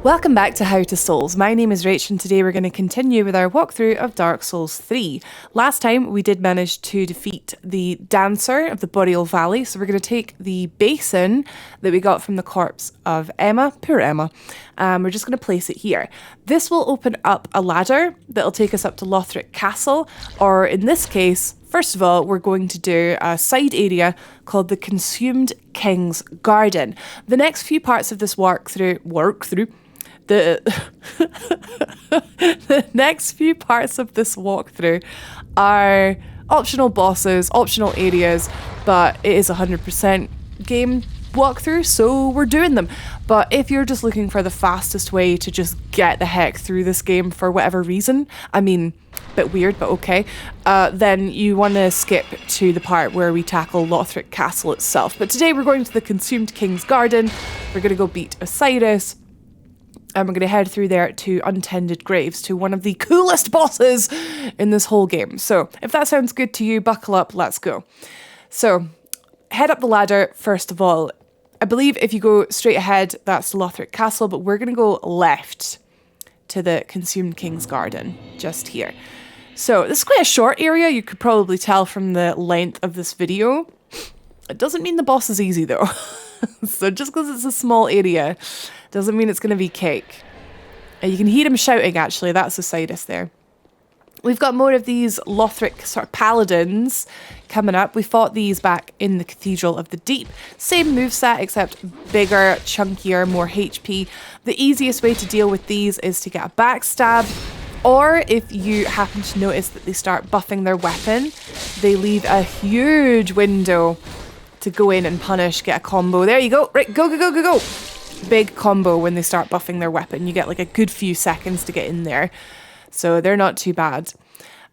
Welcome back to How to Souls. My name is Rach and today we're going to continue with our walkthrough of Dark Souls 3. Last time we did manage to defeat the Dancer of the Boreal Valley, so we're going to take the basin that we got from the corpse of Emma, poor Emma. We're just going to place it here. This will open up a ladder that'll take us up to Lothric Castle, or in this case, first of all, we're going to do a side area called the Consumed King's Garden. The next few parts of this the next few parts of this walkthrough are optional bosses, optional areas, but it is 100% game walkthrough, so we're doing them. But if you're just looking for the fastest way to just get the heck through this game for whatever reason, I mean, a bit weird, but okay, then you want to skip to the part where we tackle Lothric Castle itself. But today we're going to the Consumed King's Garden. We're going to go beat Oceiros. And we're going to head through there to Untended Graves, to one of the coolest bosses in this whole game. So if that sounds good to you, buckle up, let's go. So head up the ladder, first of all. I believe if you go straight ahead, that's Lothric Castle, but we're going to go left to the Consumed King's Garden, just here. So this is quite a short area, you could probably tell from the length of this video. It doesn't mean the boss is easy though. So just because it's a small area doesn't mean it's going to be cake. You can hear him shouting, actually. That's Oceiros there. We've got more of these Lothric sort of paladins coming up. We fought these back in the Cathedral of the Deep. Same moveset, except bigger, chunkier, more HP. The easiest way to deal with these is to get a backstab, or if you happen to notice that they start buffing their weapon, they leave a huge window to go in and punish, get a combo. There you go. Right, go, go, go, go, go. Big combo when they start buffing their weapon. You get like a good few seconds to get in there. So they're not too bad.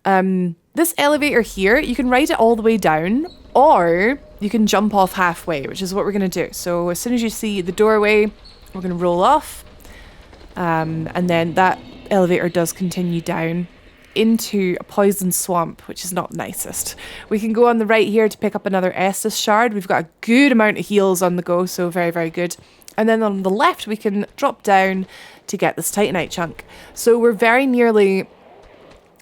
This elevator here, you can ride it all the way down, or you can jump off halfway, which is what we're going to do. So as soon as you see the doorway, we're going to roll off. And then that elevator does continue down into a poison swamp, which is not nicest. We can go on the right here to pick up another Estus shard. We've got a good amount of heals on the go, so very, very good. And then on the left, we can drop down to get this Titanite chunk. So we're very nearly...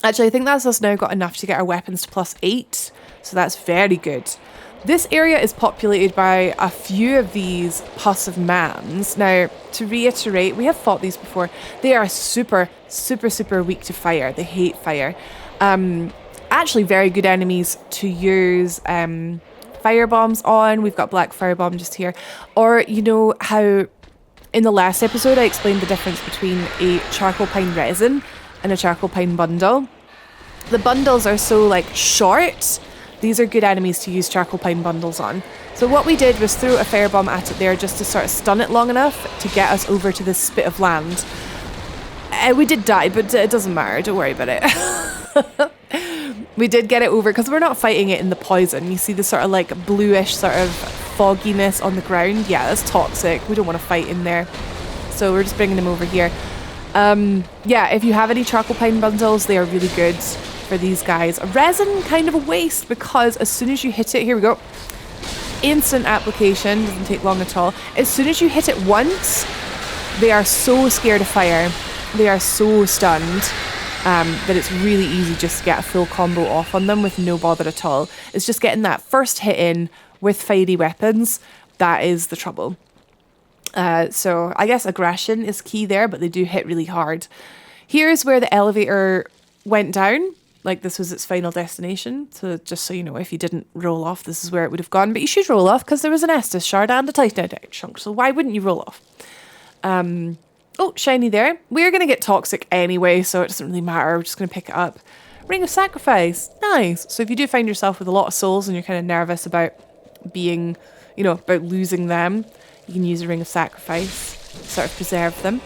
Actually, I think that's us now got enough to get our weapons to +8. So that's very good. This area is populated by a few of these pus of mans. Now, to reiterate, we have fought these before. They are super, super, super weak to fire. They hate fire. Actually, very good enemies to use... fire bombs on. We've got black firebomb just here. Or you know how in the last episode I explained the difference between a charcoal pine resin and a charcoal pine bundle. The bundles are so like short. These are good enemies to use charcoal pine bundles on. So what we did was throw a firebomb at it there just to sort of stun it long enough to get us over to this spit of land. We did die, but it doesn't matter. Don't worry about it. We did get it over because we're not fighting it in the poison. You see the sort of like bluish sort of fogginess on the ground. Yeah, that's toxic. We don't want to fight in there. So we're just bringing them over here. Yeah, if you have any charcoal pine bundles, they are really good for these guys. Resin, kind of a waste because as soon as you hit it, here we go. Instant application, doesn't take long at all. As soon as you hit it once, they are so scared of fire. They are so stunned. That it's really easy just to get a full combo off on them with no bother at all. It's just getting that first hit in with fiery weapons that is the trouble. So I guess aggression is key there, but they do hit really hard. Here's where the elevator went down. Like this was its final destination. So just so you know, if you didn't roll off, this is where it would have gone. But you should roll off because there was an Estus shard and a Titanite chunk. So why wouldn't you roll off? Oh, shiny there. We're going to get toxic anyway, so it doesn't really matter. We're just going to pick it up. Ring of Sacrifice. Nice. So if you do find yourself with a lot of souls and you're kind of nervous about being, you know, about losing them, you can use a Ring of Sacrifice, sort of preserve them.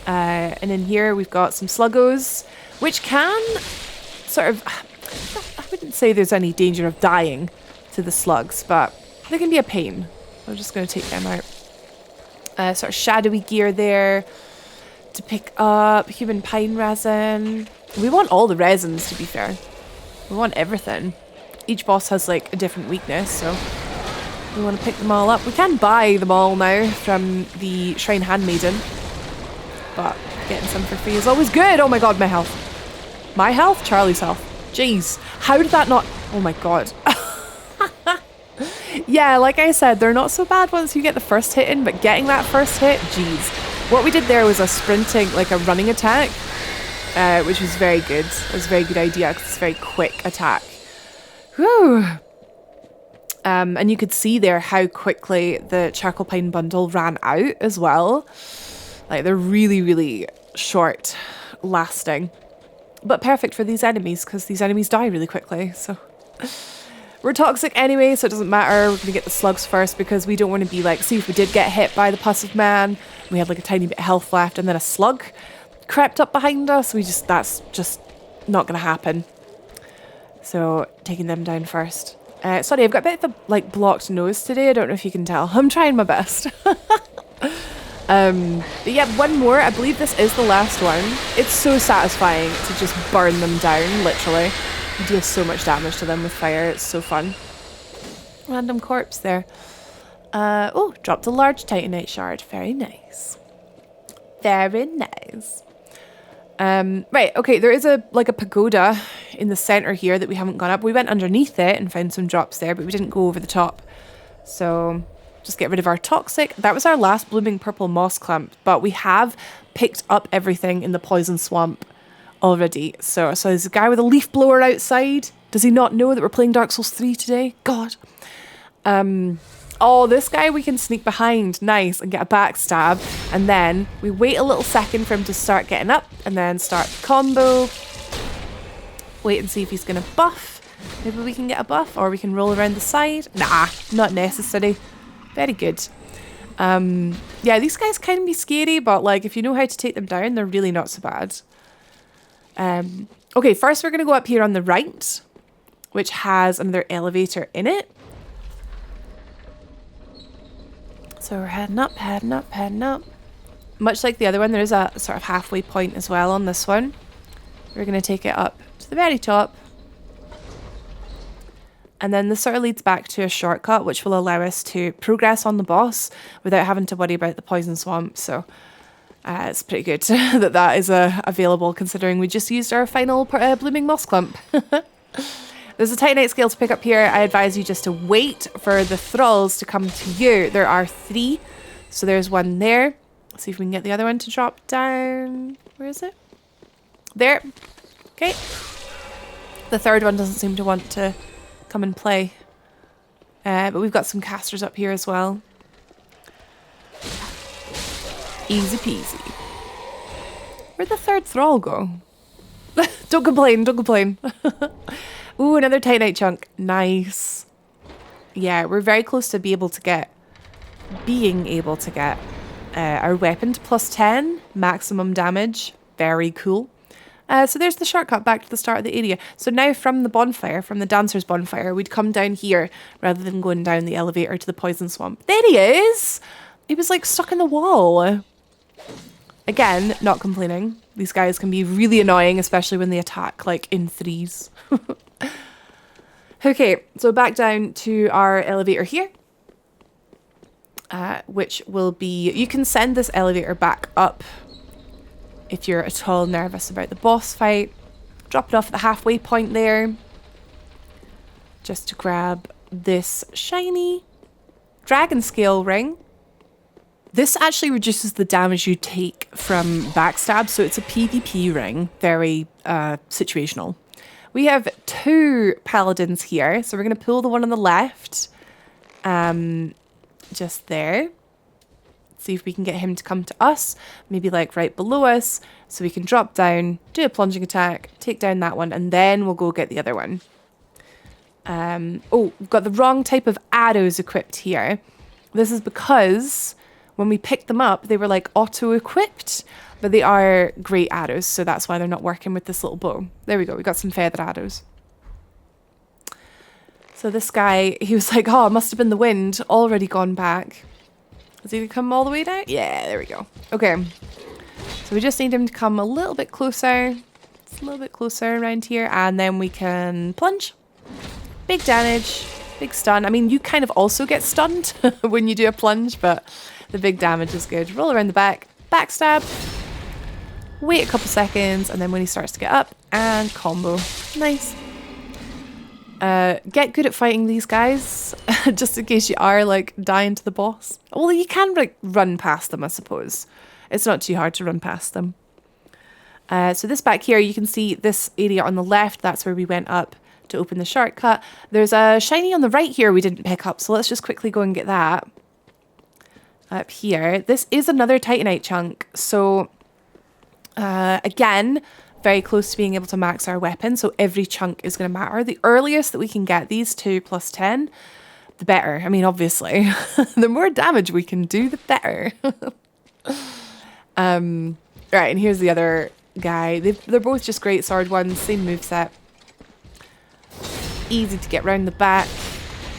And in here we've got some sluggos, which can sort of... I wouldn't say there's any danger of dying to the slugs, but they can be a pain. I'm just going to take them out. Sort of shadowy gear there to pick up. Human pine resin. We want all the resins, to be fair. We want everything. Each boss has like a different weakness, so we want to pick them all up. We can buy them all now from the Shrine Handmaiden. but getting some for free is always good. Oh my god, my health. My health? Charlie's health. Jeez. How did that not... Oh my god. Yeah, like I said, they're not so bad once you get the first hit in, but getting that first hit, jeez. What we did there was a sprinting, like a running attack, which was very good. It was a very good idea because it's a very quick attack. Whew. And you could see there how quickly the charcoal pine bundle ran out as well. Like, they're really, really short lasting. But perfect for these enemies, because these enemies die really quickly, so... We're toxic anyway, so it doesn't matter. We're going to get the slugs first, because we don't want to be like... See, if we did get hit by the pus of man, we had like a tiny bit of health left, and then a slug crept up behind us, that's just not going to happen. So, taking them down first. Sorry, I've got a bit of a, like, blocked nose today. I don't know if you can tell. I'm trying my best. But yeah, one more. I believe this is the last one. It's so satisfying to just burn them down, literally. You deal so much damage to them with fire. It's so fun. Random corpse there. Oh, dropped a large titanite shard. Very nice. Very nice. Right, okay, there is a pagoda in the center here that we haven't gone up. We went underneath it and found some drops there, but we didn't go over the top. So, just get rid of our toxic. That was our last blooming purple moss clump, but we have picked up everything in the poison swamp already. So there's a guy with a leaf blower outside. Does he not know that we're playing Dark Souls 3 today? God. Oh, this guy we can sneak behind, nice, and get a backstab. And then we wait a little second for him to start getting up, and then start the combo. Wait and see if he's going to buff. Maybe we can get a buff, or we can roll around the side. Nah, not necessary. Very good. Yeah, these guys can be scary, but like if you know how to take them down, they're really not so bad. Okay, first we're going to go up here on the right, which has another elevator in it. So we're heading up, heading up, heading up. Much like the other one, there is a sort of halfway point as well on this one. We're going to take it up to the very top. And then this sort of leads back to a shortcut, which will allow us to progress on the boss without having to worry about the poison swamp. So it's pretty good that that is available, considering we just used our final blooming moss clump. There's a titanite scale to pick up here. I advise you just to wait for the thralls to come to you. There are 3. So there's one there. Let's see if we can get the other one to drop down. Where is it? There. Okay. The third one doesn't seem to want to come and play. But we've got some casters up here as well. Easy peasy. Where'd the third thrall go? Don't complain, don't complain. Ooh, another titanite chunk. Nice. Yeah, we're very close to being able to get our weapon to +10 maximum damage. Very cool. So there's the shortcut back to the start of the area. So now from the bonfire, from the dancer's bonfire, we'd come down here rather than going down the elevator to the poison swamp. There he is! He was like stuck in the wall. Again, not complaining. These guys can be really annoying, especially when they attack like in 3s. Okay, so back down to our elevator here. Which will be... You can send this elevator back up if you're at all nervous about the boss fight. Drop it off at the halfway point there. Just to grab this shiny dragon scale ring. This actually reduces the damage you take from backstab, so it's a PvP ring. Very situational. We have 2 paladins here, so we're going to pull the one on the left. Just there. See if we can get him to come to us, maybe like right below us, so we can drop down, do a plunging attack, take down that one, and then we'll go get the other one. Oh, we've got the wrong type of arrows equipped here. This is because when we picked them up, they were like auto-equipped, but they are great arrows, so that's why they're not working with this little bow. There we go, we got some feather arrows. So this guy, he was like, oh, it must have been the wind, already gone back. Is he going to come all the way down? Yeah, there we go. Okay. So we just need him to come a little bit closer. It's a little bit closer around here. And then we can plunge. Big damage. Big stun. I mean, you kind of also get stunned when you do a plunge, but the big damage is good. Roll around the back. Backstab. wait a couple seconds, and then when he starts to get up, and combo. Nice. Get good at fighting these guys, just in case you are like dying to the boss. Well, you can like run past them, I suppose. It's not too hard to run past them. So this back here, you can see this area on the left. That's where we went up to open the shortcut. There's a shiny on the right here we didn't pick up, so let's just quickly go and get that. Up here, this is another Titanite chunk. So again, very close to being able to max our weapon, so every chunk is going to matter. The earliest that we can get these to plus 10, the better. I mean, obviously, the more damage we can do, the better. Right, and here's the other guy. They're both just great sword ones, same moveset. Easy to get round the back,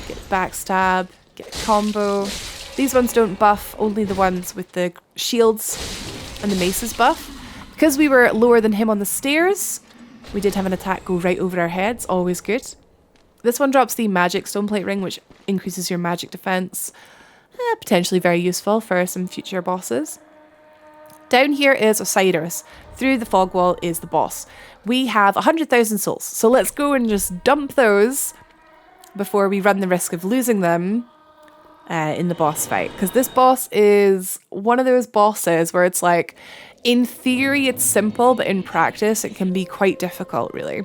get backstab, get a combo. These ones don't buff, only the ones with the shields and the maces buff. Because we were lower than him on the stairs, we did have an attack go right over our heads, always good. This one drops the magic stoneplate ring, which increases your magic defense. Potentially very useful for some future bosses. Down here is Oceiros. Through the fog wall is the boss. We have 100,000 souls, so let's go and just dump those before we run the risk of losing them in the boss fight. Because this boss is one of those bosses where it's like, in theory it's simple, but in practice it can be quite difficult, really.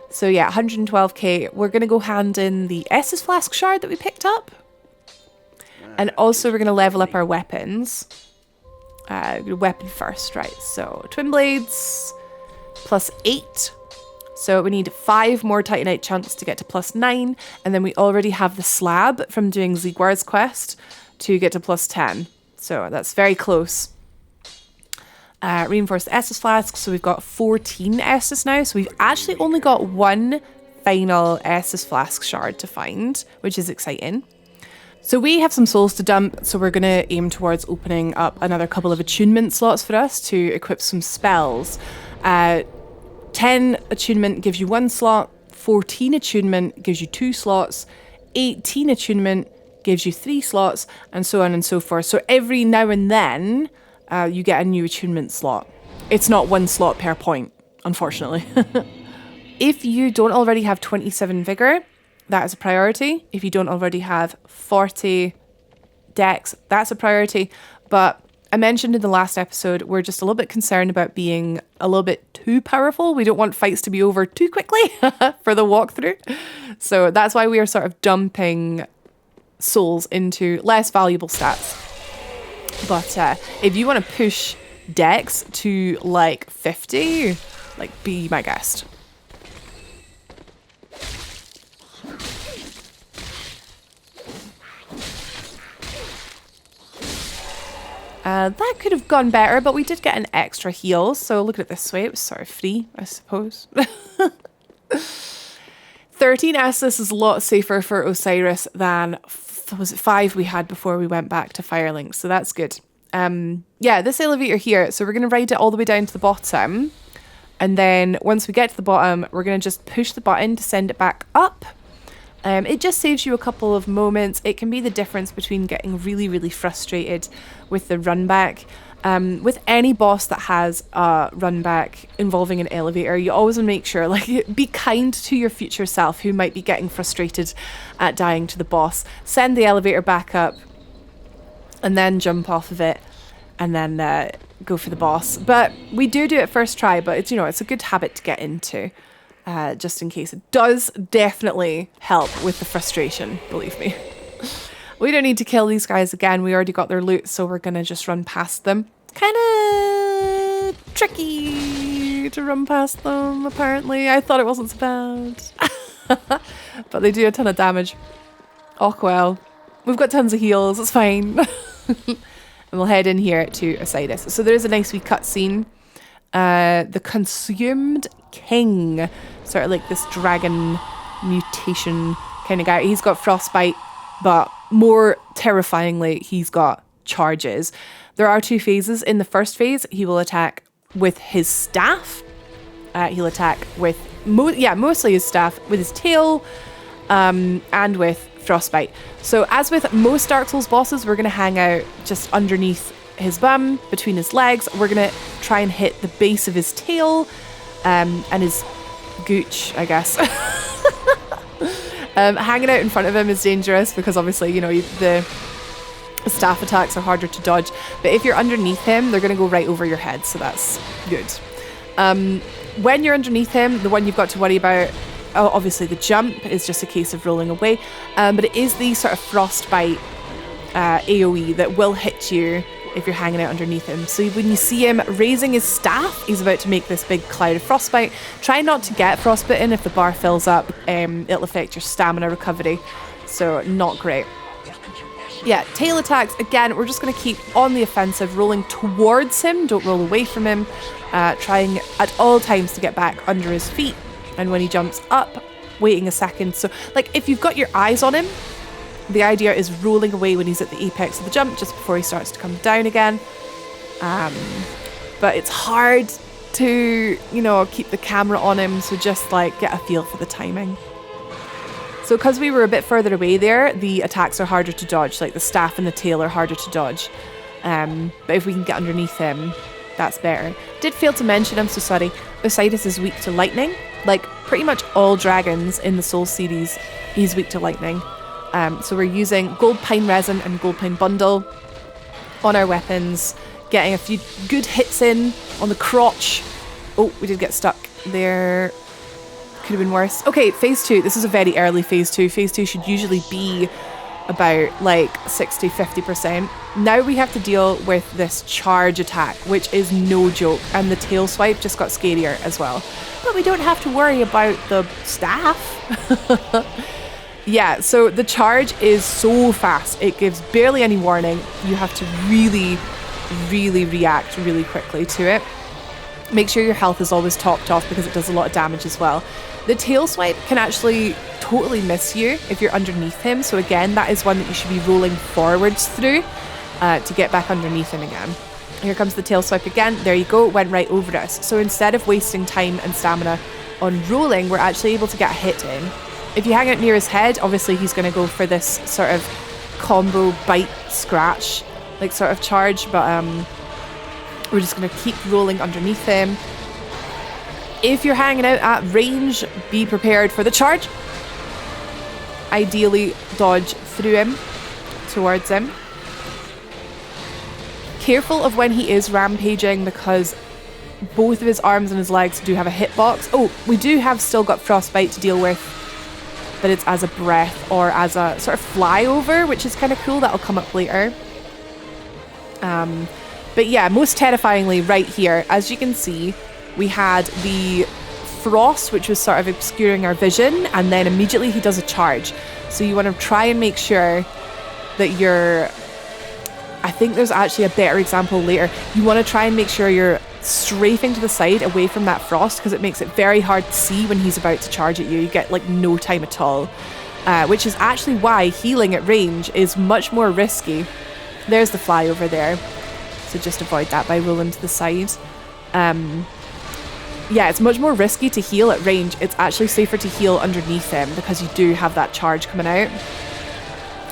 So yeah, 112k. We're going to go hand in the Estus Flask shard that we picked up. And also we're going to level up our weapons. Weapon first, right? So twin blades, plus 8. So we need 5 more Titanite chunks to get to plus 9. And then we already have the slab from doing Ziegwar's quest to get to plus 10. So that's very close. Reinforced Estus Flask. So we've got 14 Estus now. So we've actually only got one final Estus Flask shard to find, which is exciting. So we have some souls to dump, so we're going to aim towards opening up another couple of attunement slots for us to equip some spells. 10 attunement gives you 1 slot, 14 attunement gives you 2 slots, 18 attunement gives you 3 slots, and so on and so forth. So every now and then, you get a new attunement slot. It's not 1 slot per point, unfortunately. If you don't already have 27 vigor, that is a priority. If you don't already have 40 dex, that's a priority. But I mentioned in the last episode, we're just a little bit concerned about being a little bit too powerful. We don't want fights to be over too quickly for the walkthrough. So that's why we are sort of dumping souls into less valuable stats. But if you want to push dex to like 50, like be my guest. That could have gone better, but we did get an extra heal, so look at it this way, it was sort of free, I suppose. 13 Estus is a lot safer for Oceiros than, was it 5 we had before we went back to Firelink, so that's good. Yeah, this elevator here, so we're going to ride it all the way down to the bottom, and then once we get to the bottom, we're going to just push the button to send it back up. It just saves you a couple of moments. It can be the difference between getting really, really frustrated with the run back. With any boss that has a run back involving an elevator, you always want to make sure, like, be kind to your future self who might be getting frustrated at dying to the boss. Send the elevator back up and then jump off of it and then go for the boss. But we do it first try, but it's, you know, it's a good habit to get into. Just in case. It does definitely help with the frustration, believe me. We don't need to kill these guys again. We already got their loot, so we're going to just run past them. Kind of tricky to run past them, apparently. I thought it wasn't so bad. But they do a ton of damage. Oh, well. We've got tons of heals. It's fine. And we'll head in here to Oceiros. So there's a nice wee cutscene. The Consumed King, sort of like this dragon mutation kind of guy. He's got frostbite, but more terrifyingly, he's got charges. There are 2 phases. In the first phase, he will attack with his staff. He'll attack with, mostly his staff, with his tail, and with frostbite. So as with most Dark Souls bosses, we're going to hang out just underneath his bum, between his legs. We're going to try and hit the base of his tail and his gooch, I guess. Hanging out in front of him is dangerous because obviously, you know, the staff attacks are harder to dodge. But if you're underneath him, they're going to go right over your head, so that's good. When you're underneath him, the one you've got to worry about, obviously the jump is just a case of rolling away, but it is the sort of frostbite AoE that will hit you if you're hanging out underneath him. So when you see him raising his staff, he's about to make this big cloud of frostbite. Try not to get frostbitten. If the bar fills up, it'll affect your stamina recovery, so not great. Yeah, tail attacks, again, we're just going to keep on the offensive, rolling towards him, don't roll away from him, trying at all times to get back under his feet, and when he jumps up, waiting a second. So, like, if you've got your eyes on him, the idea is rolling away when he's at the apex of the jump, just before he starts to come down again. But it's hard to, you know, keep the camera on him, so just, like, get a feel for the timing. So because we were a bit further away there, the attacks are harder to dodge, like the staff and the tail are harder to dodge. But if we can get underneath him, that's better. Did fail to mention, I'm so sorry, Oceiros is weak to lightning. Like pretty much all dragons in the Soul series, he's weak to lightning. So we're using gold pine resin and gold pine bundle on our weapons, getting a few good hits in on the crotch. Oh, we did get stuck there. Could have been worse. Okay, phase 2. This is a very early phase 2. Phase 2 should usually be about like 60-50%. Now we have to deal with this charge attack, which is no joke, and the tail swipe just got scarier as well. But we don't have to worry about the staff. Yeah, so the charge is so fast. It gives barely any warning. You have to really, really react really quickly to it. Make sure your health is always topped off because it does a lot of damage as well. The tail swipe can actually totally miss you if you're underneath him. So again, that is one that you should be rolling forwards through to get back underneath him again. Here comes the tail swipe again. There you go, it went right over us. So instead of wasting time and stamina on rolling, we're actually able to get a hit in. If you hang out near his head, obviously he's going to go for this sort of combo bite scratch like sort of charge, but we're just going to keep rolling underneath him. If you're hanging out at range, be prepared for the charge. Ideally, dodge through him, towards him. Careful of when he is rampaging because both of his arms and his legs do have a hitbox. Oh, we do have still got frostbite to deal with, but it's as a breath or as a sort of flyover, which is kind of cool. That'll come up later. But yeah, most terrifyingly right here, as you can see, we had the frost, which was sort of obscuring our vision, and then immediately he does a charge. So you want to try and make sure that you're... I think there's actually a better example later. You want to try and make sure you're strafing to the side away from that frost because it makes it very hard to see when he's about to charge at you. You get like no time at all, which is actually why healing at range is much more risky. There's the fly over there. So just avoid that by rolling to the side. Yeah, it's much more risky to heal at range. It's actually safer to heal underneath him because you do have that charge coming out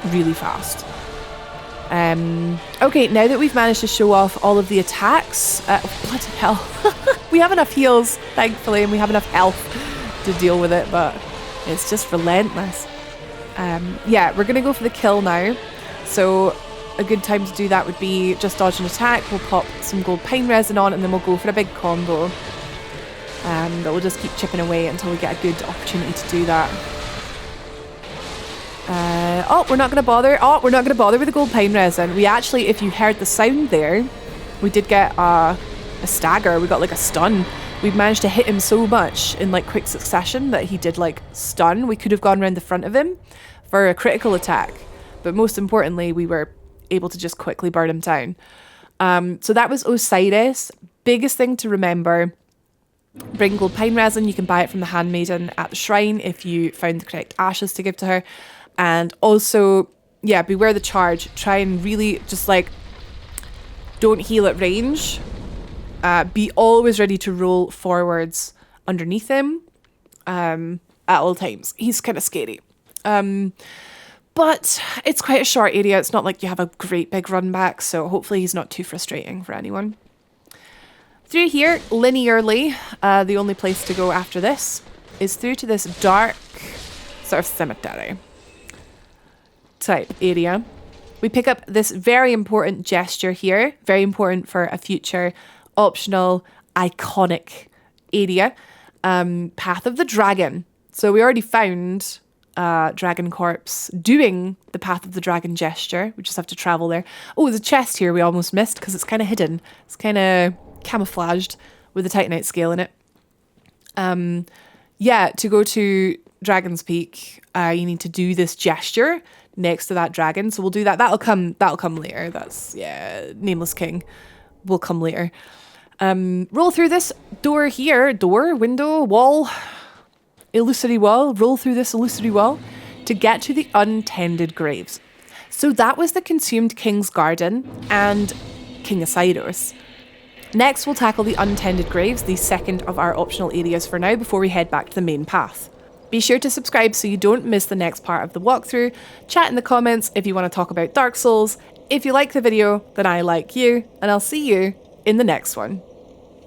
really fast. Okay, now that we've managed to show off all of the attacks, bloody hell, we have enough heals, thankfully, and we have enough health to deal with it, but it's just relentless. Yeah, we're gonna go for the kill now. So a good time to do that would be just dodge an attack. We'll pop some gold pine resin on, and then we'll go for a big combo. But we'll just keep chipping away until we get a good opportunity to do that. Oh, we're not going to bother. Oh, we're not going to bother with the gold pine resin. We actually, if you heard the sound there, we did get a stagger. We got like a stun. We've managed to hit him so much in like quick succession that he did like stun. We could have gone around the front of him for a critical attack. But most importantly, we were able to just quickly burn him down. So that was Oceiros. Biggest thing to remember, bring gold pine resin. You can buy it from the handmaiden at the shrine if you found the correct ashes to give to her. And also, yeah, beware the charge. Try and really just like, don't heal at range. Be always ready to roll forwards underneath him at all times. He's kind of scary. But it's quite a short area. It's not like you have a great big run back, so hopefully he's not too frustrating for anyone. Through here, linearly, the only place to go after this is through to this dark sort of cemetery type area. We pick up this very important gesture here, very important for a future optional iconic area, Path of the Dragon. So we already found Dragon Corpse doing the Path of the Dragon gesture. We just have to travel there. Oh, there's a chest here we almost missed because it's kind of hidden. It's kind of camouflaged with the Titanite scale in it. Yeah, to go to Dragon's Peak, you need to do this gesture next to that dragon. So we'll do that. That'll come later. That's, yeah, Nameless King will come later. Roll through this door here. Door, window, wall, illusory wall. Roll through this illusory wall to get to the untended graves. So that was the consumed King's Garden and King Oceiros. Next, we'll tackle the untended graves, the second of our optional areas for now, before we head back to the main path. Be sure to subscribe so you don't miss the next part of the walkthrough. Chat in the comments if you want to talk about Dark Souls. If you like the video, then I like you, and I'll see you in the next one.